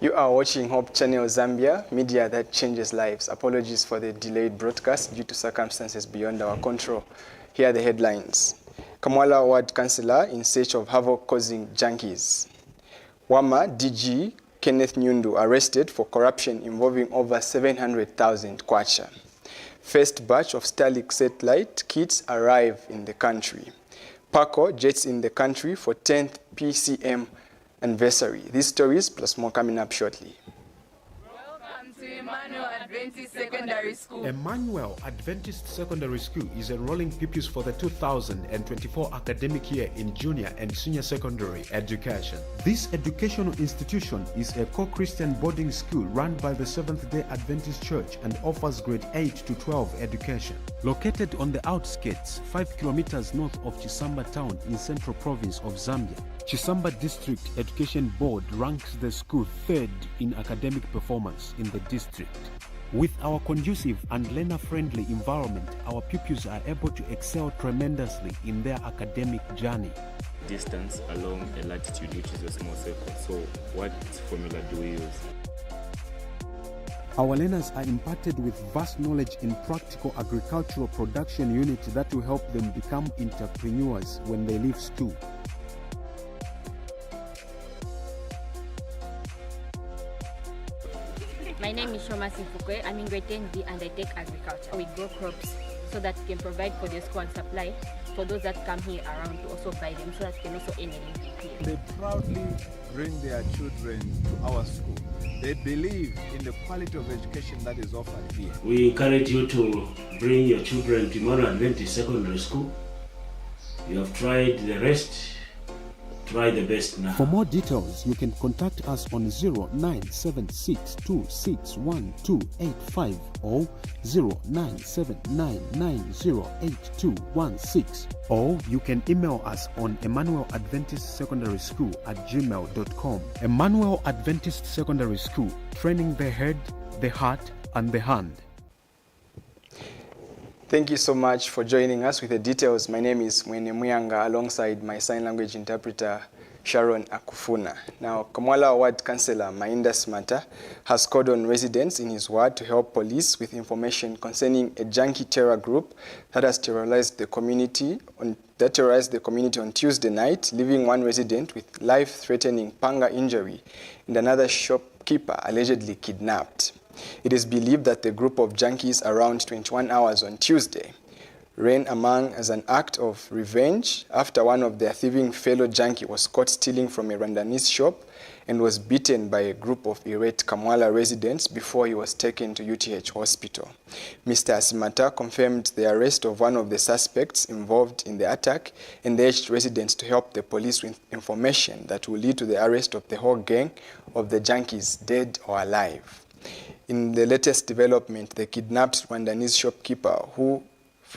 You are watching Hope Channel Zambia, media that changes lives. Apologies for the delayed broadcast due to circumstances beyond our control. Here are the headlines. Kamwala Ward Councillor in search of havoc-causing junkies. Wama DG Kenneth Nyundu arrested for corruption involving over 700,000 kwacha. First batch of Starlink satellite kits arrive in the country. Paco jets in the country for 10th PCM anniversary. These stories plus more coming up shortly. Welcome to Emmanuel Adventist Secondary School. Emmanuel Adventist Secondary School is enrolling pupils for the 2024 academic year in junior and senior secondary education. This educational institution is a co-Christian boarding school run by the Seventh-day Adventist Church and offers grade 8 to 12 education. Located on the outskirts, 5 kilometers north of Chisamba town in Central Province of Zambia, Chisamba District Education Board ranks the school third in academic performance in the district. With our conducive and learner-friendly environment, our pupils are able to excel tremendously in their academic journey. Distance along a latitude, which is a small circle. So what formula do we use? Our learners are imparted with vast knowledge in practical agricultural production unit that will help them become entrepreneurs when they leave school. My name is Shoma Sifukwe. I'm in grade 10B and I take agriculture. We grow crops so that we can provide for the school and supply for those that come here around to also buy them so that we can also earn a living here. They proudly bring their children to our school. They believe in the quality of education that is offered here. We encourage you to bring your children to Emmanuel Adventist Secondary School. You have tried the rest. Try the best now. For more details, you can contact us on 0976261285 or 0979908216, or you can email us on Emmanuel Adventist Secondary School at gmail.com. Emmanuel Adventist Secondary School, training the head, the heart, and the hand. Thank you so much for joining us with the details. My name is Muyanga alongside my sign language interpreter, Sharon Akufuna. Now, Kamwala Ward Councillor Mainda Smata has called on residents in his ward to help police with information concerning a junkie terror group that has terrorized the community on Tuesday night, leaving one resident with life-threatening panga injury and another shopkeeper allegedly kidnapped. It is believed that the group of junkies around 21 hours on Tuesday ran among as an act of revenge after one of their thieving fellow junkie was caught stealing from a Rwandanese shop and was beaten by a group of irate Kamwala residents before he was taken to UTH hospital. Mr. Asimata confirmed the arrest of one of the suspects involved in the attack and urged residents to help the police with information that will lead to the arrest of the whole gang of the junkies, dead or alive. In the latest development, the kidnapped Rwandanese shopkeeper, who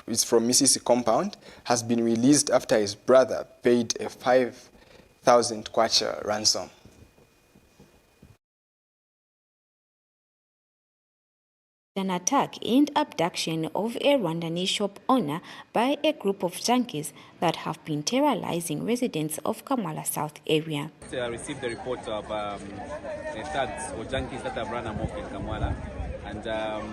is from Misisi compound, has been released after his brother paid a 5,000 kwacha ransom. An attack and abduction of a Rwandanese shop owner by a group of junkies that have been terrorizing residents of Kamwala South area. I received the report of thugs or junkies that have run amok in Kamwala. And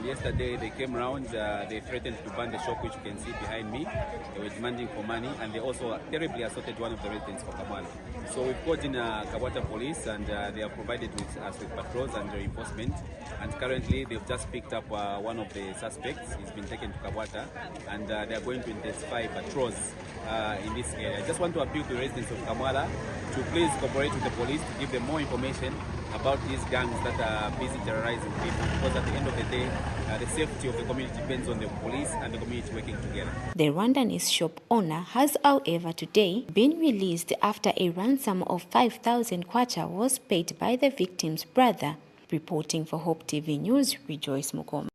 yesterday they came around, they threatened to burn the shop, which you can see behind me. They were demanding for money, and they also terribly assaulted one of the residents for Kamwala. So we've called in Kabata police, and they have provided us with patrols and reinforcement. And currently they've just picked up one of the suspects. He's been taken to Kabata, and they are going to intensify patrols in this area. I just want to appeal to residents of Kamwala to please cooperate with the police to give them more information about these gangs that are busy terrorizing people, because at the end of the day, the safety of the community depends on the police and the community working together. The Rwandanese shop owner has, however, today been released after a ransom of 5,000 kwacha was paid by the victim's brother. Reporting for Hope TV News, Rejoice Mukoma.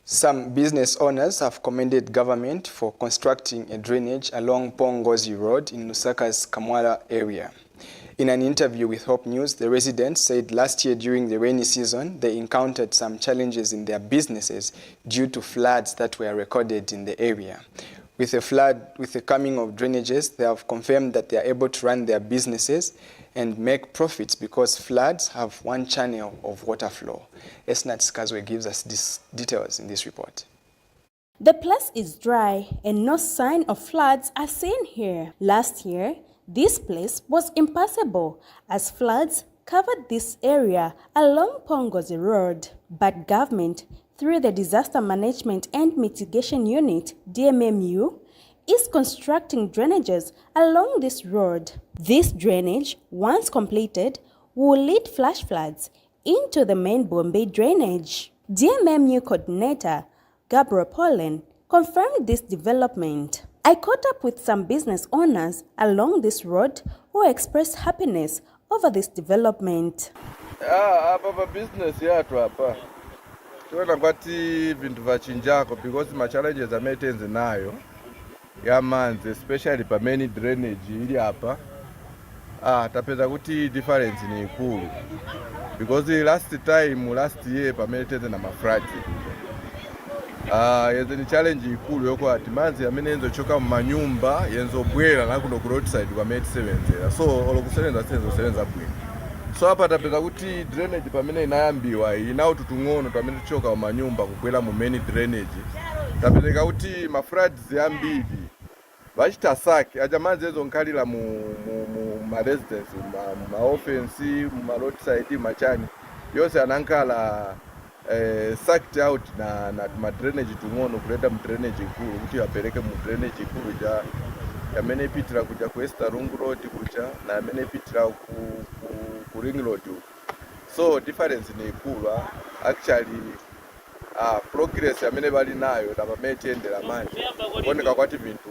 Some business owners have commended government for constructing a drainage along Pongozi Road in Lusaka's Kamwala area. In an interview with Hope News, the residents said last year during the rainy season, they encountered some challenges in their businesses due to floods that were recorded in the area. With the coming of drainages, they have confirmed that they are able to run their businesses and make profits because floods have one channel of water flow. Esnat Skazwe gives us these details in this report. The place is dry and no sign of floods are seen here. Last year, this place was impassable as floods covered this area along Pongozi Road. But government, through the Disaster Management and Mitigation Unit, DMMU, is constructing drainages along this road. This drainage, once completed, will lead flash floods into the main Bombay drainage. DMMU coordinator Gabriel Pollen confirmed this development. I caught up with some business owners along this road who expressed happiness over this development. Hapa business yatu hapa tuona kwati vintu vachinjako because ma challenges ametenze nayo ya manzi especially pa main drainage ili hapa tapeza kuti difference ni ikulu because last year pa metenze na mafrati yenze ni challenge ikulu yoko ati manzi amene enzo choka mu manyumba yenzo bwera na kuno ku roadside kwa mate 7 so olokuselenza selenza bwino. So hapa tapeza kuti drainage pamene inayambiwa inawo tutung'ono pamene tuchoka mu manyumba kukwera mu main drainage tapeza kuti ma floods yambiri vachita saki aja manzi ezo nkhalira mu ma residence ma offense ma roadside machani yose anankhala sucked out na ma drainage tung'ono kuleta mu drainage ikulu kuti apereke mu drainage ikulu ja yamene ipitira kuja ku West Rungu Road kuja na yamene ipitira ku Ring Road. So difference ni ikulu actually progress yamene bali nayo na pamete endera manje kuoneka kwati vintu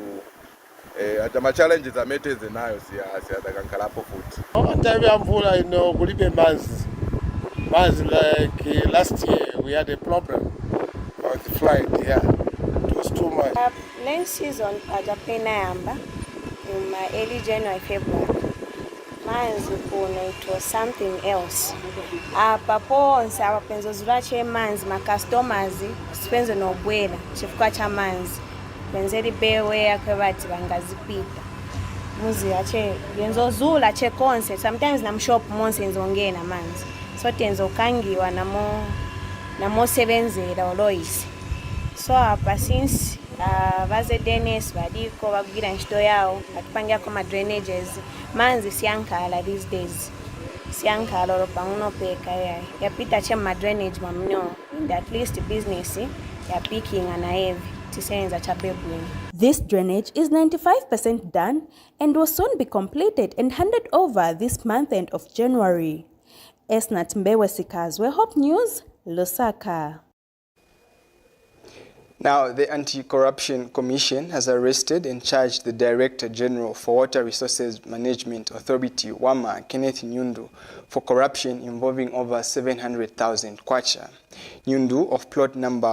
ata ma challenges ameteze nayo si atakankalapo futi. Time ya mvula ino kulibe manzi like last year we had a problem with the flood here. It was too much. Last season ajapena yamba in my early January, February. Manzi kuna it was something else. Paponsa abapenzo zulache manzi ma customers sipenzo no bwela chifukwa cha manzi. Benzeri bewe akwebati bangazipita. Muzi ache yenzo zula che konse sometimes na mshop monse nzongena na manzi. So tenzo kangiwa na mo sebenzera oloisi. So hapa since vaze Dennis badiko bagira nshito yao atupangia kwa drainages manzi siankala these days siankala ropa uno peka ya pita che ma drainage mamno in at least business ya picking ana heavy tisenza cha bebu. This drainage is 95% done and will soon be completed and handed over this month end of January. Esnat Mbewe Sikazwe, Hope News, Lusaka. Now, the Anti-Corruption Commission has arrested and charged the Director General for Water Resources Management Authority, WAMA, Kenneth Nyundu, for corruption involving over 700,000 kwacha. Nyundu, of plot number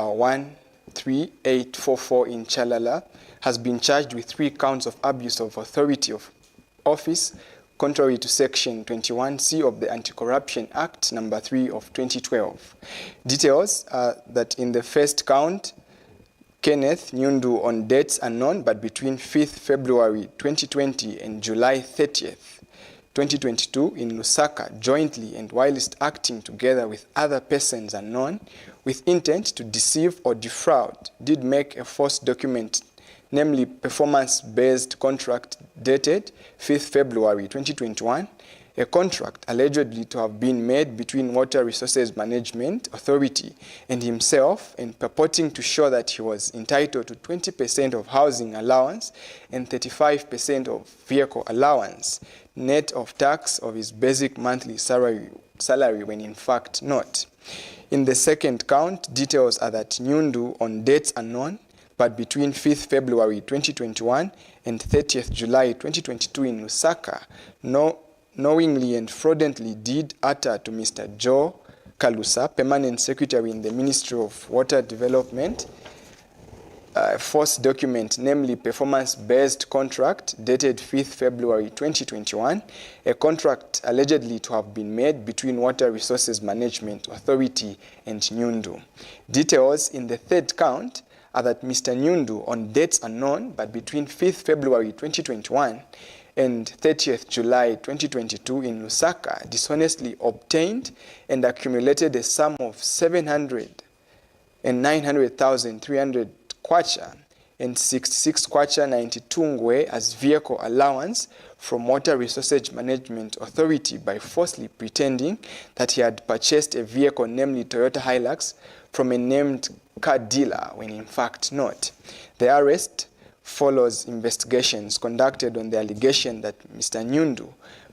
13844 in Chalala, has been charged with 3 counts of abuse of authority of office, contrary to Section 21C of the Anti-Corruption Act number 3 of 2012. Details are that in the first count, Kenneth Nyundu on dates unknown but between 5th February 2020 and July 30th, 2022 in Lusaka jointly and whilst acting together with other persons unknown with intent to deceive or defraud did make a false document, namely performance-based contract dated 5th February 2021, a contract allegedly to have been made between Water Resources Management Authority and himself and purporting to show that he was entitled to 20% of housing allowance and 35% of vehicle allowance, net of tax of his basic monthly salary when in fact not. In the second count, details are that Nyundu on dates unknown but between 5th February 2021 and 30th July 2022 in Lusaka, knowingly and fraudulently did utter to Mr. Joe Kalusa, Permanent Secretary in the Ministry of Water Development, a false document, namely performance-based contract dated 5th February 2021, a contract allegedly to have been made between Water Resources Management Authority and Nyundu. Details in the third count are that Mr. Nyundu, on dates unknown, but between 5th February 2021 and 30th July 2022 in Lusaka, dishonestly obtained and accumulated a sum of 709,300 kwacha and 66 kwacha 92 ngwe as vehicle allowance from Water Resources Management Authority by falsely pretending that he had purchased a vehicle, namely Toyota Hilux, from a named car dealer, when in fact not. The arrest follows investigations conducted on the allegation that Mr. Nyundu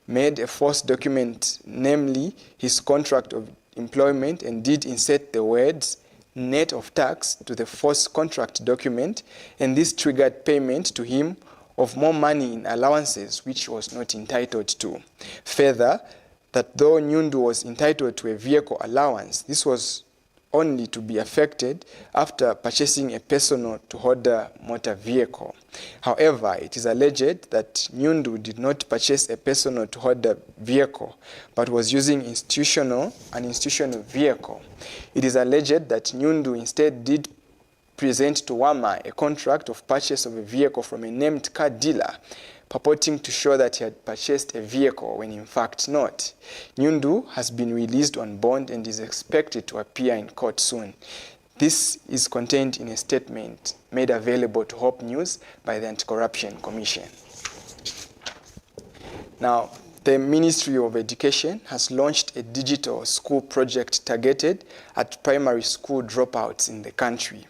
made a false document, namely his contract of employment, and did insert the words net of tax to the false contract document, and this triggered payment to him of more money in allowances which he was not entitled to. Further, that though Nyundu was entitled to a vehicle allowance, this was only to be affected after purchasing a personal to order motor vehicle. However, it is alleged that Nyundu did not purchase a personal to order vehicle, but was using an institutional vehicle. It is alleged that Nyundu instead did present to Wama a contract of purchase of a vehicle from a named car dealer, purporting to show that he had purchased a vehicle when in fact not. Nyundu has been released on bond and is expected to appear in court soon. This is contained in a statement made available to Hope News by the Anti-Corruption Commission. Now, the Ministry of Education has launched a digital school project targeted at primary school dropouts in the country.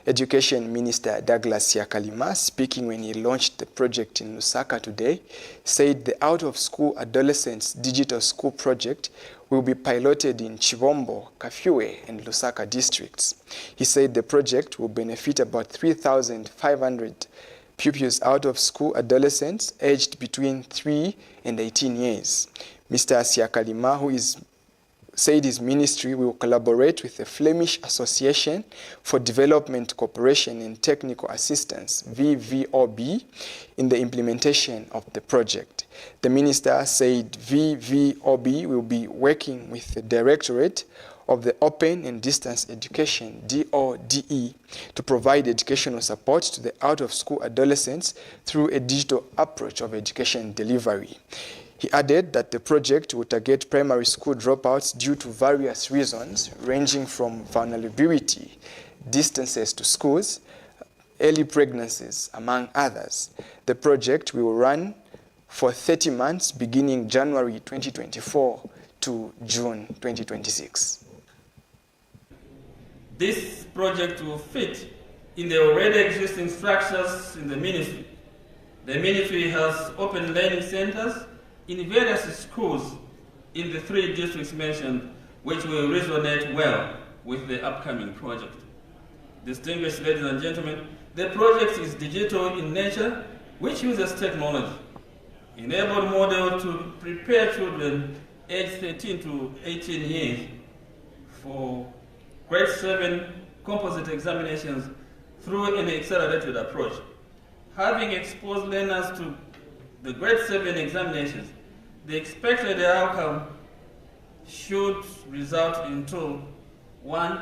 Education Minister Douglas Yakalima, speaking when he launched the project in Lusaka today, said the out-of-school adolescents digital school project will be piloted in Chivombo, Kafue, and Lusaka districts. He said the project will benefit about 3,500 pupils out of school adolescents aged between 3 and 18 years. Mr. Siakalima, who said his ministry will collaborate with the Flemish Association for Development Cooperation and Technical Assistance, VVOB, in the implementation of the project. The minister said VVOB will be working with the Directorate of the Open and Distance Education, DODE, to provide educational support to the out-of-school adolescents through a digital approach of education delivery. He added that the project will target primary school dropouts due to various reasons, ranging from vulnerability, distances to schools, early pregnancies, among others. The project will run for 30 months, beginning January 2024 to June 2026. This project will fit in the already existing structures in the ministry. The ministry has open learning centers in various schools in the 3 districts mentioned, which will resonate well with the upcoming project. Distinguished ladies and gentlemen, the project is digital in nature, which uses technology, enabled model to prepare children aged 13 to 18 years for grade 7 composite examinations through an accelerated approach. Having exposed learners to the grade 7 examinations, the expected outcome should result into 1.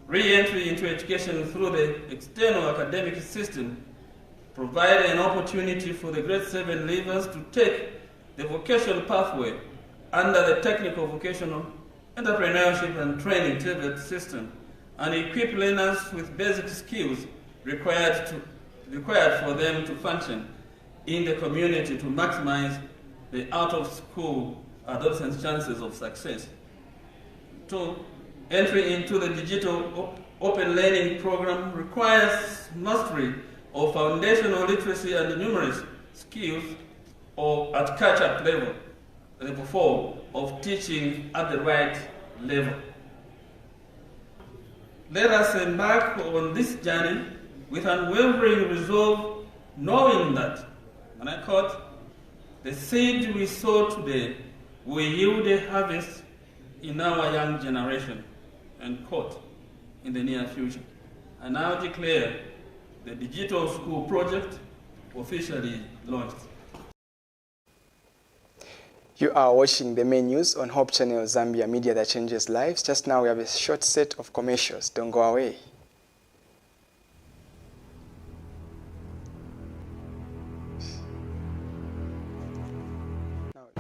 Re-entry into education through the external academic system, provide an opportunity for the grade 7 leavers to take the vocational pathway under the technical vocational entrepreneurship and training TVET system, and equip learners with basic skills required for them to function in the community to maximize the out-of-school adolescents' chances of success. 2. Entry into the digital open learning program requires mastery of foundational literacy and numeracy skills or at catch-up level, level 4, of teaching at the right level. Let us embark on this journey with unwavering resolve, knowing that, and I quote, the seed we sow today will yield a harvest in our young generation, end quote, in the near future. I now declare the Digital School Project officially launched. You are watching the main news on Hope Channel Zambia, media that changes lives. Just now we have a short set of commercials. Don't go away.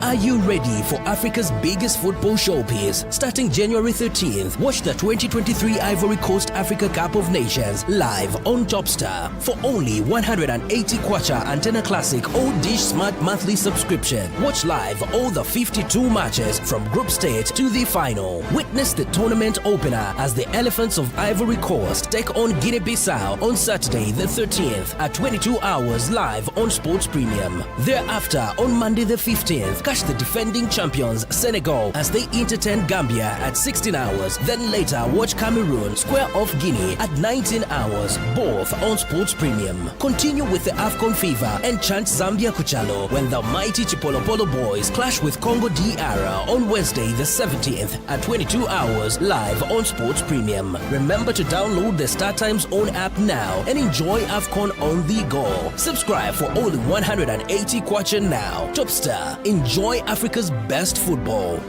Are you ready for Africa's biggest football showpiece? Starting January 13th, watch the 2023 Ivory Coast Africa Cup of Nations live on Topstar for only 180 kwacha antenna classic or dish smart monthly subscription. Watch live all the 52 matches from group stage to the final. Witness the tournament opener as the Elephants of Ivory Coast take on Guinea-Bissau on Saturday the 13th at 22 hours live on Sports Premium. Thereafter, on Monday the 15th, catch the defending champions Senegal as they entertain Gambia at 16 hours. Then later, watch Cameroon square off Guinea at 19 hours, both on Sports Premium. Continue with the AFCON fever and chant Zambia Kuchalo when the mighty Chipolopolo boys clash with Congo DR on Wednesday the 17th at 22 hours live on Sports Premium. Remember to download the StarTimes own app now and enjoy AFCON on the go. Subscribe for only 180 kwacha now. Topstar, enjoy Africa's best football.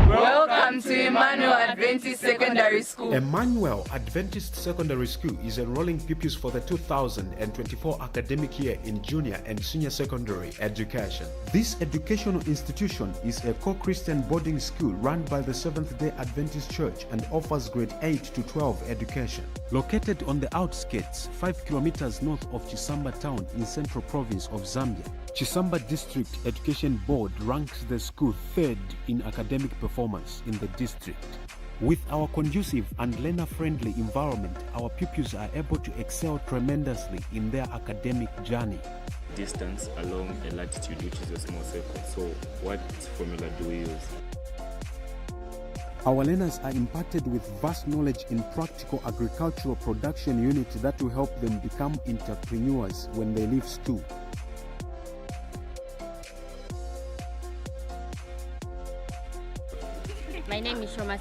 Welcome to Emmanuel Adventist Secondary School. Emmanuel Adventist Secondary School is enrolling pupils for the 2024 academic year in junior and senior secondary education. This educational institution is a co-Christian boarding school run by the Seventh-day Adventist Church and offers grade 8 to 12 education. Located on the outskirts, 5 kilometers north of Chisamba town in central province of Zambia, Chisamba District Education Board ranks the school third in academic performance in the district. With our conducive and learner-friendly environment, our pupils are able to excel tremendously in their academic journey. Distance along a latitude, which is a small circle. So what formula do we use? Our learners are imparted with vast knowledge in practical agricultural production units that will help them become entrepreneurs when they leave school. My name is Sharon.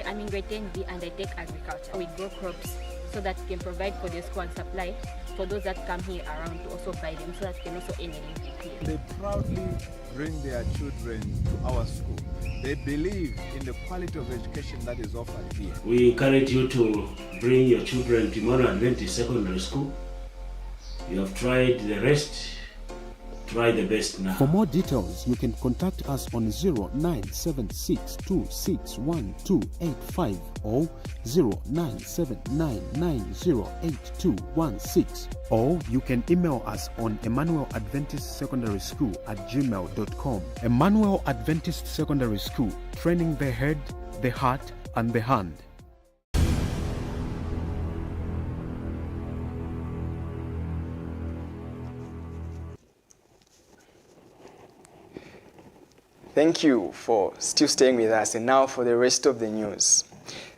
I'm in grade 10B and I take agriculture. We grow crops so that we can provide for the school and supply for those that come here around to also buy them so that we can also earn a living here. They proudly bring their children to our school. They believe in the quality of education that is offered here. We encourage you to bring your children to Emmanuel Adventist Secondary School. You have tried the rest. Try the best now. For more details, you can contact us on 0976261285 or 0979908216, or you can email us on Emmanuel Adventist Secondary School @gmail.com. Emmanuel Adventist Secondary School, training the head, the heart, and the hand. Thank you for still staying with us. And now for the rest of the news.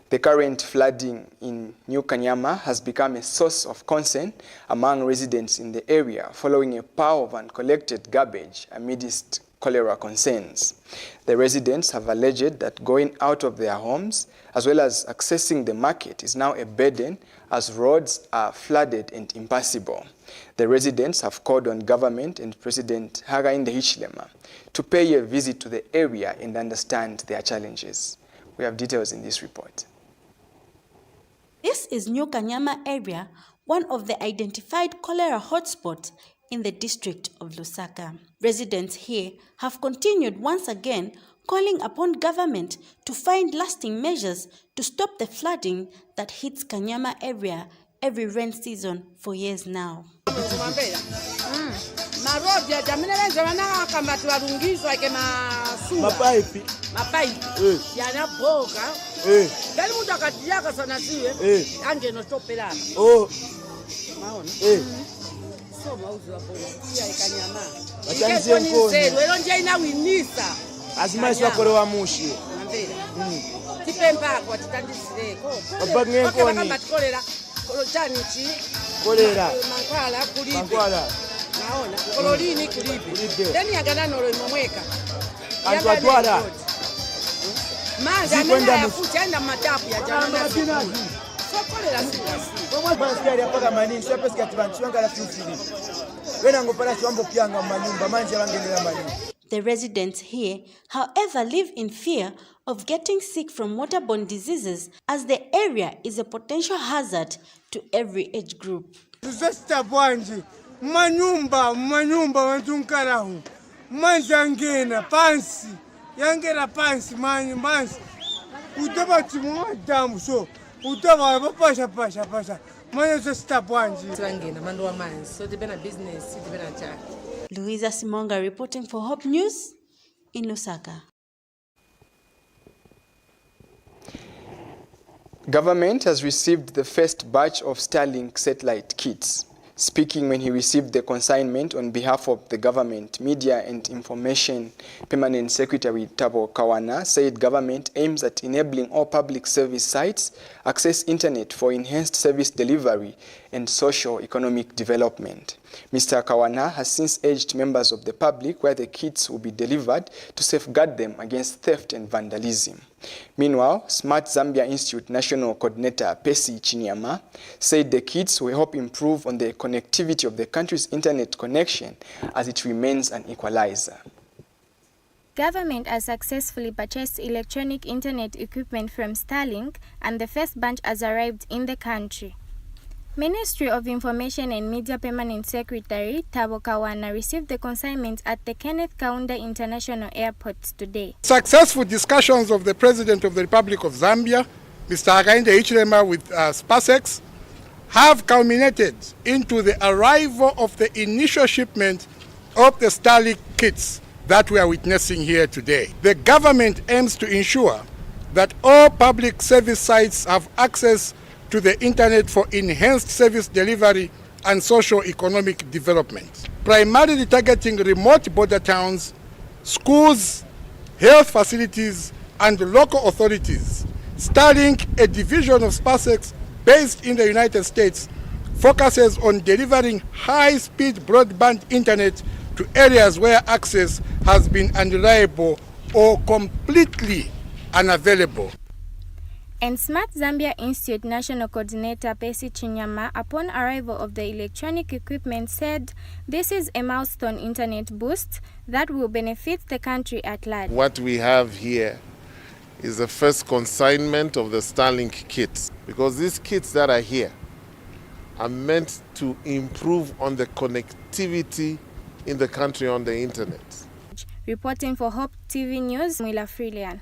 The current flooding in New Kanyama has become a source of concern among residents in the area following a pile of uncollected garbage amidst cholera concerns. The residents have alleged that going out of their homes as well as accessing the market is now a burden as roads are flooded and impassable. The residents have called on government and President Hakainde Hichilema to pay a visit to the area and understand their challenges. We have details in this report. This is New Kanyama area, one of the identified cholera hotspots in the district of Lusaka. Residents here have continued once again calling upon government to find lasting measures to stop the flooding that hits Kanyama area every rain season for years now. The residents here, however, live in fear of getting sick from waterborne diseases as the area is a potential hazard to every age group. manje yangena pansi manje utaba timadamu so utaba pasha manje sestap wanje sibangena abantu wamanzi so dibena business dibena njani. Louisa Simonga reporting for Hope News in Lusaka. Government has received the first batch of Starlink satellite kits. Speaking when he received the consignment on behalf of the government, Media and Information Permanent Secretary Thabo Kawana said government aims at enabling all public service sites access internet for enhanced service delivery and socio-economic development. Mr. Kawana has since urged members of the public where the kits will be delivered to safeguard them against theft and vandalism. Meanwhile, Smart Zambia Institute National Coordinator Percy Chinyama said the kits will help improve on the connectivity of the country's internet connection as it remains an equalizer. Government has successfully purchased electronic internet equipment from Starlink, and the first batch has arrived in the country. Ministry of Information and Media Permanent Secretary Thabo Kawana received the consignment at the Kenneth Kaunda International Airport today. Successful discussions of the President of the Republic of Zambia, Mr. Hakainde Hichilema, with SpaceX have culminated into the arrival of the initial shipment of the Starlink kits that we are witnessing here today. The government aims to ensure that all public service sites have access to the internet for enhanced service delivery and socio-economic development, primarily targeting remote border towns, schools, health facilities, and local authorities. Starlink, a division of SpaceX based in the United States, focuses on delivering high-speed broadband internet to areas where access has been unreliable or completely unavailable. And Smart Zambia Institute National Coordinator Percy Chinyama, upon arrival of the electronic equipment, said this is a milestone internet boost that will benefit the country at large. What we have here is the first consignment of the Starlink kits, because these kits that are here are meant to improve on the connectivity in the country on the internet. Reporting for Hope TV News, Mwila Frilian.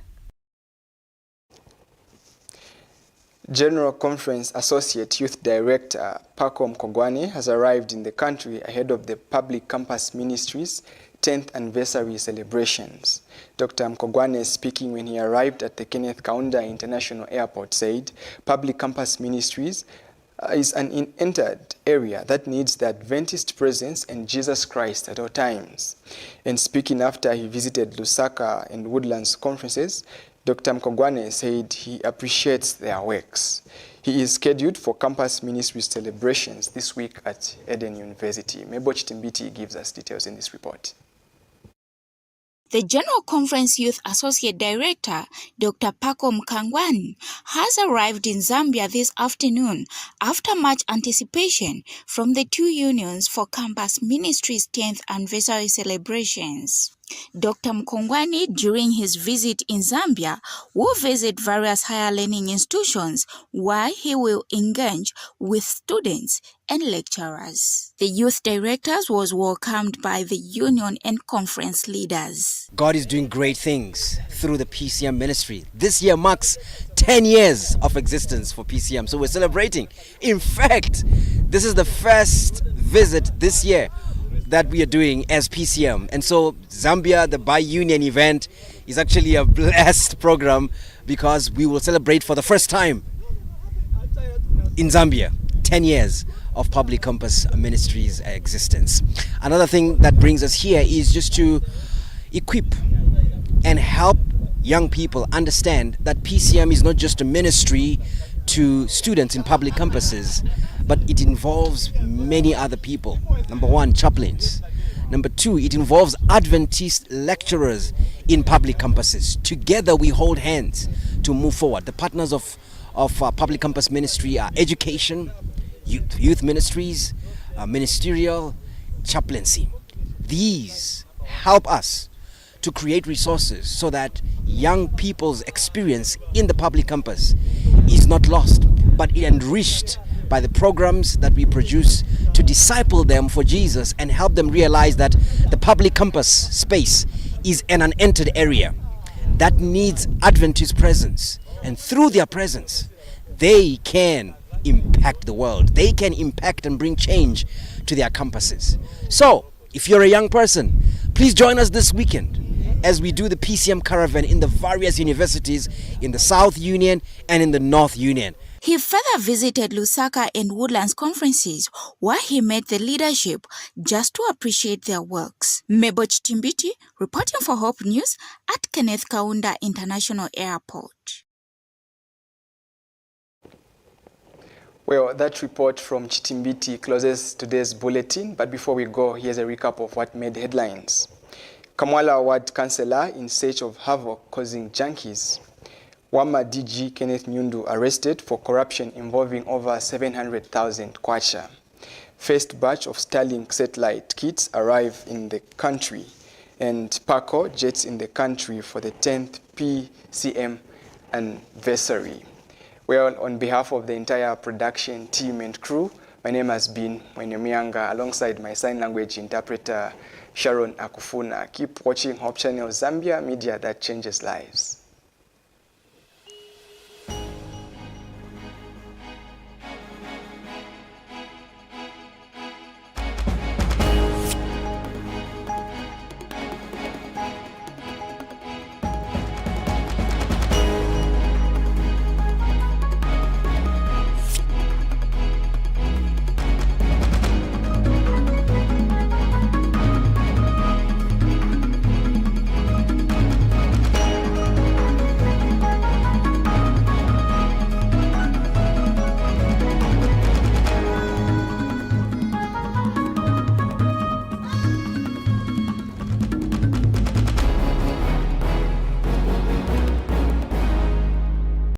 General Conference Associate Youth Director Paco Mkogwane has arrived in the country ahead of the Public Campus Ministry's 10th anniversary celebrations. Dr. Mkogwane, speaking when he arrived at the Kenneth Kaunda International Airport, said Public Campus Ministries is an unentered area that needs the Adventist presence and Jesus Christ at all times. And speaking after he visited Lusaka and Woodlands conferences, Dr. Mkogwane said he appreciates their works. He is scheduled for campus ministry celebrations this week at Eden University. Meboch Timbiti gives us details in this report. The General Conference Youth Associate Director, Dr. Paco Mkogwane, has arrived in Zambia this afternoon after much anticipation from the two unions for Campus Ministry's 10th anniversary celebrations. Dr. Mkogwane, during his visit in Zambia, will visit various higher learning institutions where he will engage with students and lecturers. The youth directors was welcomed by the union and conference leaders. God is doing great things through the PCM ministry. This year marks 10 years of existence for PCM, so we're celebrating. In fact, this is the first visit this year that we are doing as PCM. And so Zambia, the bi-union event, is actually a blessed program because we will celebrate for the first time in Zambia 10 years of Public Campus Ministry's existence. Another thing that brings us here is just to equip and help young people understand that PCM is not just a ministry to students in public campuses, but it involves many other people. Number one, chaplains. Number two, it involves Adventist lecturers in public campuses. Together we hold hands to move forward. The partners of Public Campus Ministry are education, youth ministries, ministerial, chaplaincy. These help us to create resources so that young people's experience in the public campus is not lost, but enriched by the programs that we produce to disciple them for Jesus and help them realize that the public campus space is an unentered area that needs Adventist presence. And through their presence, they can impact the world. They can impact and bring change to their campuses. So, if you're a young person, please join us this weekend as we do the PCM caravan in the various universities in the South Union and in the North Union. He further visited Lusaka and Woodlands conferences where he met the leadership just to appreciate their works. Mebo Chitimbiti, reporting for Hope News at Kenneth Kaunda International Airport. Well, that report from Chitimbiti closes today's bulletin, but before we go, here's a recap of what made headlines. Kamwala Ward Councillor in search of havoc causing junkies. Wama DG Kenneth Nyundu arrested for corruption involving over 700,000 kwacha. First batch of Starlink satellite kits arrive in the country, and Paco jets in the country for the 10th PCM anniversary. Well, on behalf of the entire production team and crew, my name has been Muyanga, alongside my sign language interpreter, Sharon Akufuna. Keep watching Hope Channel Zambia, media that changes lives.